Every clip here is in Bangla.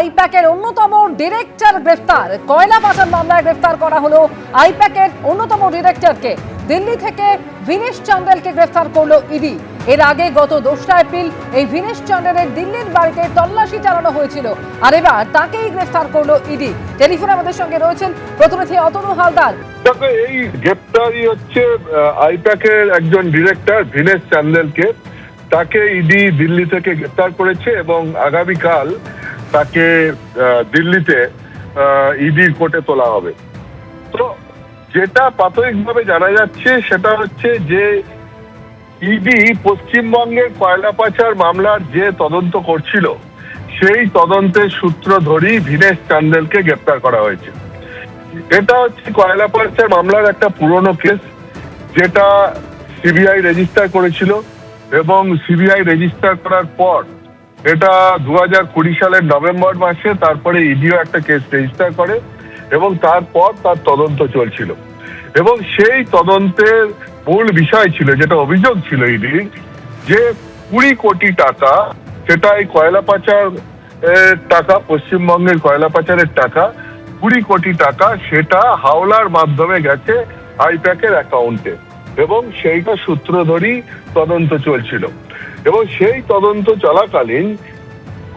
আইপ্যাকের অন্যতম ডিরেক্টর গ্রেফতার। কয়লা পাচার মামলায় গ্রেফতার করা হলো আইপ্যাকের অন্যতম ডিরেক্টরকে। দিল্লি থেকে ভিনেশ চান্দেলকে গ্রেফতার করলো ইডি। এর আগে গত 2 এপ্রিল এই ভিনেশ চান্দেলের দিল্লির বাড়িতে তল্লাশি চালানো হয়েছিল, আর এবার তাকেই গ্রেফতার করলো ইডি। টেলিফোনে আমাদের সঙ্গে রয়েছেন প্রতিনিধি অতনু হালদার। দেখো, এই গ্রেপ্তারি হচ্ছে আইপ্যাকের একজন ডিরেক্টর ভিনেশ চান্দেলকে। তাকে ইডি দিল্লি থেকে গ্রেপ্তার করেছে এবং আগামীকাল তাকে দিল্লিতে ইডির কোর্টে তোলা হবে। তো যেটা প্রাথমিকভাবে জানা যাচ্ছে সেটা হচ্ছে যে ইডি পশ্চিমবঙ্গের কয়লা পাচার মামলার যে তদন্ত করছিল সেই তদন্তের সূত্র ধরেই ভিনেশ চান্দেলকে গ্রেপ্তার করা হয়েছে। এটা হচ্ছে কয়লা পাচার মামলার একটা পুরনো কেস, যেটা সিবিআই রেজিস্টার করেছিল এবং সিবিআই রেজিস্টার করার পর এটা 2020 সালের নভেম্বর মাসে তারপরে ইডিও একটা কেস রেজিস্টার করে এবং তারপর তার তদন্ত চলছিল। এবং সেই তদন্তের মূল বিষয় ছিল, যেটা অভিযোগ ছিল ইডির, যে 20 কোটি টাকা, সেটা এই কয়লা পাচার টাকা, পশ্চিমবঙ্গের কয়লা পাচারের টাকা 20 কোটি টাকা, সেটা হাওলার মাধ্যমে গেছে আইপ্যাকের অ্যাকাউন্টে এবং সেইটা সূত্র ধরেই তদন্ত চলছিল। এবং সেই তদন্ত চলাকালীন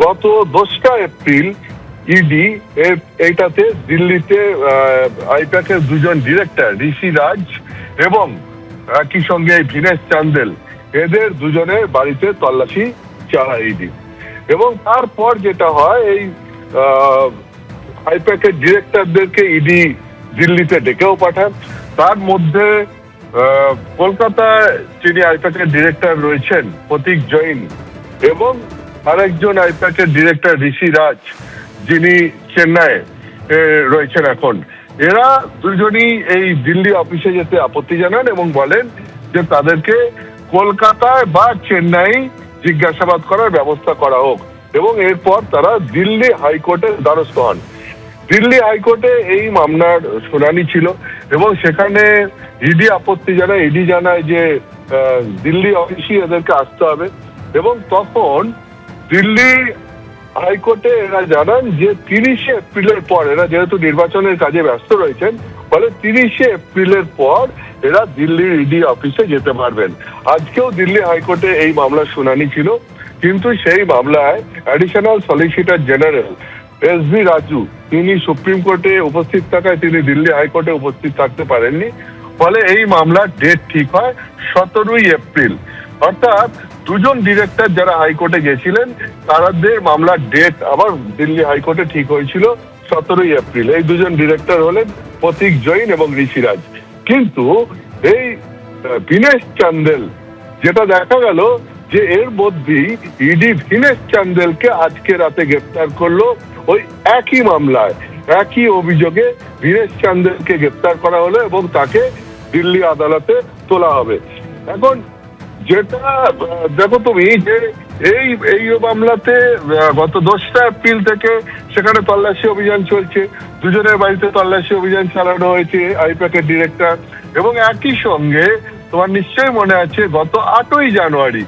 গত 2 এপ্রিল ইডি এইটাতে দিল্লিতে আইপ্যাকের 2জন ডিরেক্টর ঋষি রাজ এবং একই সঙ্গে ভিনেশ চান্দেল, এদের 2জনের বাড়িতে তল্লাশি চালায় ইডি। এবং তারপর যেটা হয়, এই আইপ্যাকের ডিরেক্টরদেরকে ইডি দিল্লিতে ডেকেও পাঠান। তার মধ্যে কলকাতায় যিনি আইপ্যাকের ডিরেক্টর রয়েছেন প্রতীক জৈন এবং আরেকজন আইপ্যাকের ডিরেক্টর ঋষি রাজ, যিনি চেন্নাইয়ে রয়েছেন এখন, এরা 2জনই এই দিল্লি অফিসে যেতে আপত্তি জানান এবং বলেন যে তাদেরকে কলকাতায় বা চেন্নাই জিজ্ঞাসাবাদ করার ব্যবস্থা করা হোক। এবং এরপর তারা দিল্লি হাইকোর্টের দ্বারস্থ হন। দিল্লি হাইকোর্টে এই মামলার শুনানি ছিল এবং সেখানে ইডি আপত্তি জানায়। ইডি জানায় যে দিল্লি অফিসই এদেরকে আসতে হবে। এবং তখন দিল্লি হাইকোর্টে এরা জানান যে 30 এপ্রিলের পর, এরা যেহেতু নির্বাচনের কাজে ব্যস্ত রয়েছেন, ফলে 30 এপ্রিলের পর এরা দিল্লির ইডি অফিসে যেতে পারবেন। আজকেও দিল্লি হাইকোর্টে এই মামলার শুনানি ছিল, কিন্তু সেই মামলায় অ্যাডিশনাল সলিসিটর জেনারেল এস.ভি. রাজু, তিনি সুপ্রিম কোর্টে উপস্থিত থাকায় তিনি দিল্লি হাইকোর্টে উপস্থিত থাকতে পারেননি। ফলে এই মামলার ডেট ঠিক হয় 17 এপ্রিল। অর্থাৎ 2জন ডিরেক্টর যারা হাইকোর্টে গেছিলেন তাদের মামলার ডেট আবার দিল্লি হাইকোর্টে ঠিক হয়েছিল 17 এপ্রিল। এই 2জন ডিরেক্টর হলেন প্রতীক জৈন এবং ঋষি রাজ। কিন্তু এই ভিনেশ চান্দেল, যেটা দেখা গেল যে এর মধ্যেই ইডি ভিনেশ চান্দেলকে আজকে রাতে গ্রেপ্তার করলো। ওই একই মামলায় একই অভিযোগে ভিনেশ চান্দেলকে গ্রেপ্তার করা হলো এবং তাকে দিল্লি আদালতে তোলা হবে। এখন যেটা দেখো তুমি, যে এই মামলাতে গত 2 এপ্রিল থেকে সেখানে তল্লাশি অভিযান চলছে। 2জনের বাড়িতে তল্লাশি অভিযান চালানো হয়েছে আইপ্যাকের ডিরেক্টর। এবং একই সঙ্গে তোমার নিশ্চয়ই মনে আছে, গত 8ই জানুয়ারি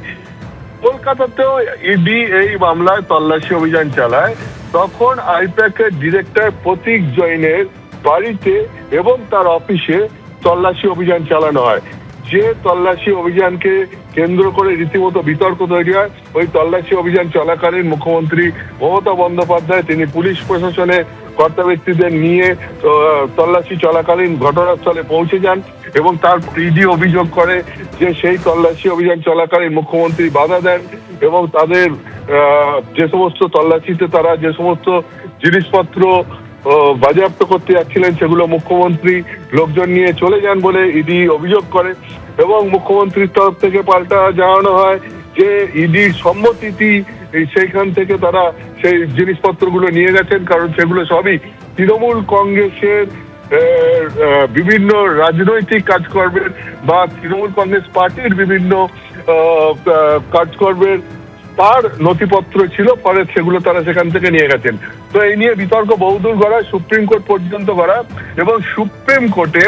কলকাতাতেও ইডি এই মামলায় তল্লাশি অভিযান চালায়। তখন আইপ্যাকের ডিরেক্টর প্রতীক জৈনের বাড়িতে এবং তার অফিসে তল্লাশি অভিযান চালানো হয়। যে তল্লাশি অভিযানকে কেন্দ্র করে রীতিমতো বিতর্ক তৈরি হয়। ওই তল্লাশি অভিযান চলাকালীন মুখ্যমন্ত্রী মমতা বন্দ্যোপাধ্যায় তিনি পুলিশ প্রশাসনের কর্তা ব্যক্তিদের নিয়ে তল্লাশি চলাকালীন ঘটনাস্থলে পৌঁছে যান এবং তারপর ইডি অভিযোগ করে যে সেই তল্লাশি অভিযান চলাকালীন মুখ্যমন্ত্রী বাধা দেন এবং তাদের যে সমস্ত তল্লাশিতে তারা যে সমস্ত জিনিসপত্র বাজেয়াপ্ত করতে যাচ্ছিলেন সেগুলো মুখ্যমন্ত্রী লোকজন নিয়ে চলে যান বলে ইডি অভিযোগ করে। এবং মুখ্যমন্ত্রীর তরফ থেকে পাল্টা জানানো হয় যে ইডির সম্মতিতেই সেইখান থেকে তারা সেই জিনিসপত্রগুলো নিয়ে গেছেন, কারণ সেগুলো সবই তৃণমূল কংগ্রেসের বিভিন্ন রাজনৈতিক কাজকর্মের বা তৃণমূল কংগ্রেস পার্টির বিভিন্ন কাজকর্মের তার নথিপত্র ছিল। ফলে সেগুলো তারা সেখান থেকে নিয়ে গেছেন। তো এই নিয়ে বিতর্ক বহুদূর গড়ায়, সুপ্রিম কোর্ট পর্যন্ত গড়া। এবং সুপ্রিম কোর্টে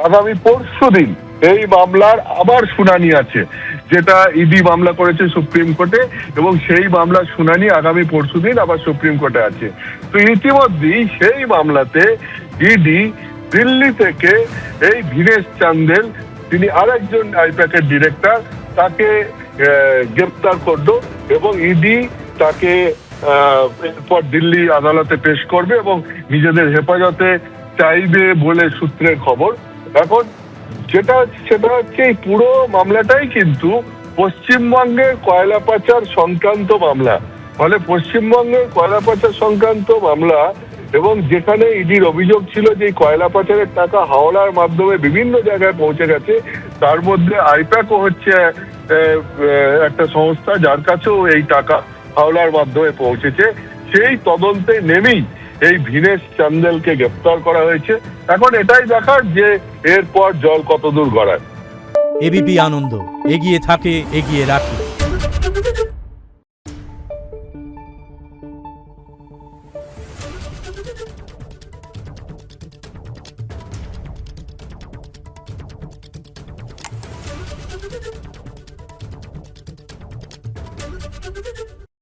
আগামী পরশুদিন এই মামলার আবার শুনানি আছে। যেটা ইডি মামলা করেছে সুপ্রিম কোর্টে, এবং সেই মামলার শুনানি আগামী পরশুদিন আবার সুপ্রিম কোর্টে আছে। তো ইতিমধ্যেই সেই মামলাতে ইডি দিল্লি থেকে এই ভিনেশ চান্দেল, তিনি আরেকজন আইপ্যাকের ডিরেক্টর, তাকে গ্রেপ্তার করলো এবং ইডি তাকে এরপর দিল্লি আদালতে পেশ করবে এবং নিজেদের হেফাজতে চাইবে বলে সূত্রের খবর। এখন সেটা হচ্ছে এই পুরো মামলাটাই কিন্তু পশ্চিমবঙ্গের কয়লা পাচার সংক্রান্ত মামলা। ফলে পশ্চিমবঙ্গের কয়লা পাচার সংক্রান্ত মামলা, এবং যেখানে ইডির অভিযোগ ছিল যে কয়লা পাচারের টাকা হাওলার মাধ্যমে বিভিন্ন জায়গায় পৌঁছে গেছে, তার মধ্যে আইপ্যাকও হচ্ছে একটা সংস্থা যার কাছেও এই টাকা হাওলার মাধ্যমে পৌঁছেছে। সেই তদন্তে নেমেই এই ভিনেশ চান্দেলকে গ্রেপ্তার করা হয়েছে। এখন এটাই দেখার যে এরপর জল কতদূর গড়ায়। এবিপি আনন্দ, এগিয়ে থাকে, এগিয়ে রাখে।